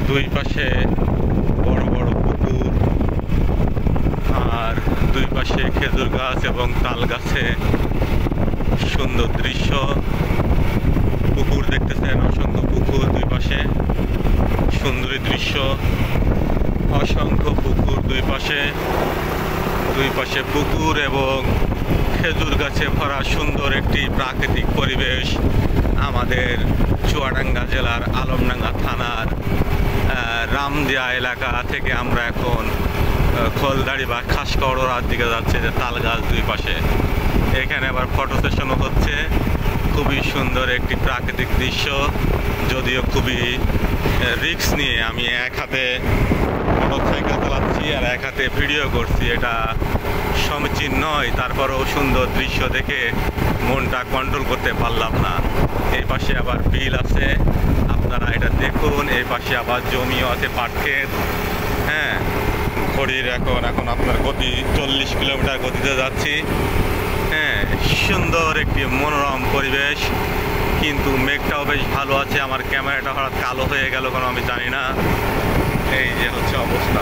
দুই পাশে বড় বড় পুকুর, আর দুই পাশে খেজুর গাছ এবং তাল গাছে সুন্দর দৃশ্য। পুকুর দেখতেছেন, অসংখ্য পুকুর দুই পাশে, সুন্দরী দৃশ্য, অসংখ্য পুকুর দুই পাশে পুকুর এবং খেজুর গাছে ভরা সুন্দর একটি প্রাকৃতিক পরিবেশ। আমাদের চুয়াডাঙ্গা জেলার আলমডাঙ্গা থানার রামদিয়া এলাকা থেকে আমরা এখন খোলদাড়ি বা খাসকড়ার দিকে যাচ্ছে, যে তাল গাছ দুই পাশে। এখানে আবার ফটো সেশনও হচ্ছে। খুবই সুন্দর একটি প্রাকৃতিক দৃশ্য, যদিও খুবই রিস্ক নিয়ে আমি এক হাতে মোটরসাইকেল চালাচ্ছি আর এক হাতে ভিডিও করছি, এটা সমীচীন নয়। তারপরেও সুন্দর দৃশ্য দেখে মনটা কন্ট্রোল করতে পারলাম না। এই পাশে আবার বিল আছে, আপনারা এটা দেখুন। এই পাশে আবার জমিও আছে, পাট ক্ষেত। হ্যাঁ, ঘড়ির এখন আপনার গতি 40 কিলোমিটার গতিতে যাচ্ছি। হ্যাঁ, সুন্দর একটি মনোরম পরিবেশ, কিন্তু মেঘটাও বেশ ভালো আছে। আমার ক্যামেরাটা হঠাৎ কালো হয়ে গেল কেন আমি জানি না। এই যে হচ্ছে অবস্থা।